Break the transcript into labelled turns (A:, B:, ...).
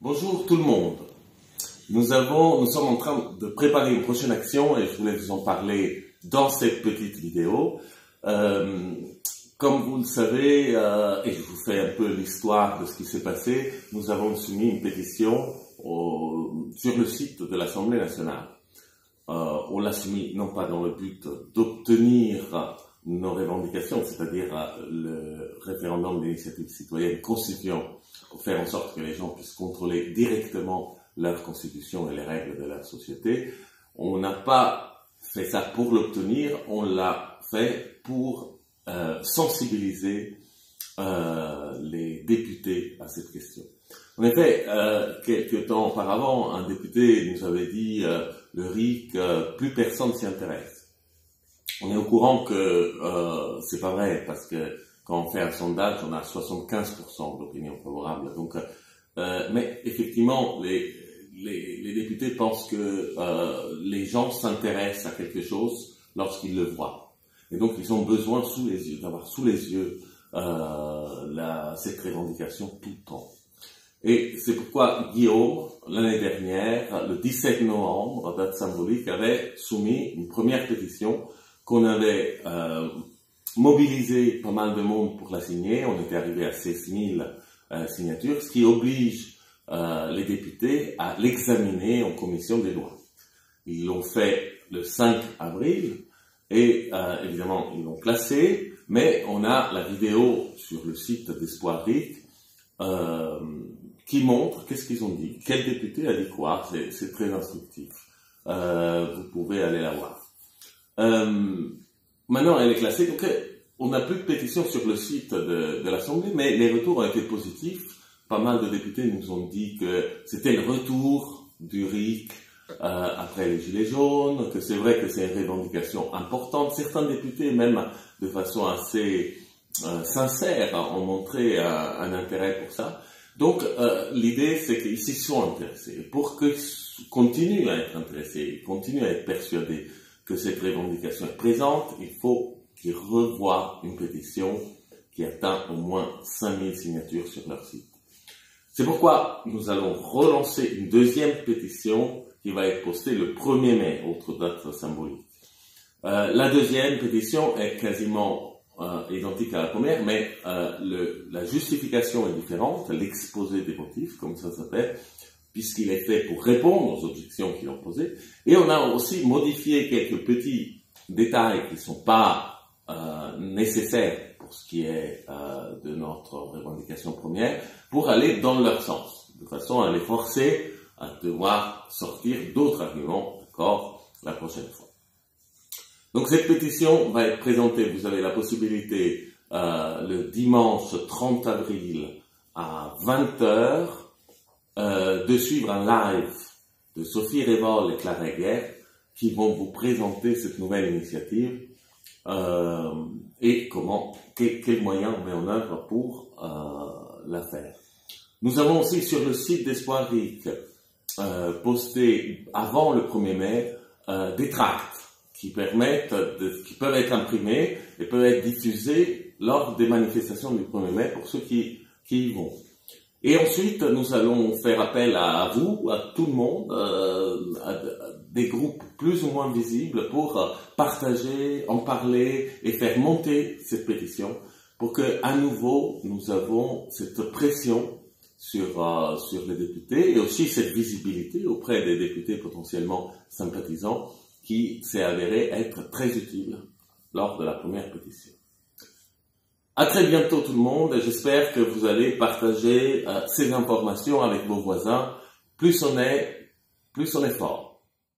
A: Bonjour tout le monde. Nous sommes en train de préparer une prochaine action et je voulais vous en parler dans cette petite vidéo. Comme vous le savez, et je vous fais un peu l'histoire de ce qui s'est passé, nous avons soumis une pétition sur le site de l'Assemblée nationale. On l'a soumis non pas dans le but d'obtenir nos revendications, c'est-à-dire le référendum d'initiative citoyenne constituant, pour faire en sorte que les gens puissent contrôler directement leur constitution et les règles de leur société. On n'a pas fait ça pour l'obtenir, on l'a fait pour sensibiliser les députés à cette question. En effet, quelques temps auparavant, un député nous avait dit le RIC, plus personne s'y intéresse. On est au courant que c'est pas vrai, parce que quand on fait un sondage, on a 75% d'opinion favorable. Donc, mais effectivement, les députés pensent que les gens s'intéressent à quelque chose lorsqu'ils le voient. Et donc, ils ont besoin d'avoir sous les yeux cette revendication tout le temps. Et c'est pourquoi Guillaume, l'année dernière, le 17 novembre, date symbolique, avait soumis une première pétition qu'on avait mobilisé pas mal de monde pour la signer. On était arrivé à 16 000 signatures, ce qui oblige les députés à l'examiner en commission des lois. Ils l'ont fait le 5 avril et évidemment ils l'ont classé, mais on a la vidéo sur le site d'Espoir RIC qui montre qu'est-ce qu'ils ont dit, quel député a dit quoi. C'est très instructif. Vous pouvez aller la voir. Maintenant, elle est classée, donc on n'a plus de pétition sur le site de l'Assemblée, mais les retours ont été positifs. Pas mal de députés nous ont dit que c'était le retour du RIC après les Gilets jaunes, que c'est vrai que c'est une revendication importante. Certains députés, même de façon assez sincère, ont montré un intérêt pour ça. Donc, l'idée, c'est qu'ils s'y sont intéressés. Pour qu'ils continuent à être intéressés, continuent à être persuadés que cette revendication est présente, il faut qu'ils revoient une pétition qui atteint au moins 5000 signatures sur leur site. C'est pourquoi nous allons relancer une deuxième pétition qui va être postée le 1er mai, autre date symbolique. La deuxième pétition est quasiment identique à la première, mais la justification est différente, l'exposé des motifs, comme ça s'appelle, puisqu'il est fait pour répondre aux objections qu'ils ont posées. Et on a aussi modifié quelques petits détails qui ne sont pas nécessaires pour ce qui est de notre revendication première, pour aller dans leur sens, de façon à les forcer à devoir sortir d'autres arguments encore la prochaine fois. Donc cette pétition va être présentée, vous avez la possibilité le dimanche 30 avril à 20h, de suivre un live de Sophie Révol et Clara Guerre qui vont vous présenter cette nouvelle initiative et quels moyens on met en œuvre pour la faire. Nous avons aussi sur le site d'Espoir RIC posté avant le 1er mai des tracts qui peuvent être imprimés et peuvent être diffusés lors des manifestations du 1er mai pour ceux qui y vont. Et ensuite, nous allons faire appel à vous, à tout le monde, à des groupes plus ou moins visibles pour partager, en parler et faire monter cette pétition pour que, à nouveau, nous avons cette pression sur les députés et aussi cette visibilité auprès des députés potentiellement sympathisants qui s'est avéré être très utile lors de la première pétition. À très bientôt tout le monde, et j'espère que vous allez partager ces informations avec vos voisins. Plus on est fort.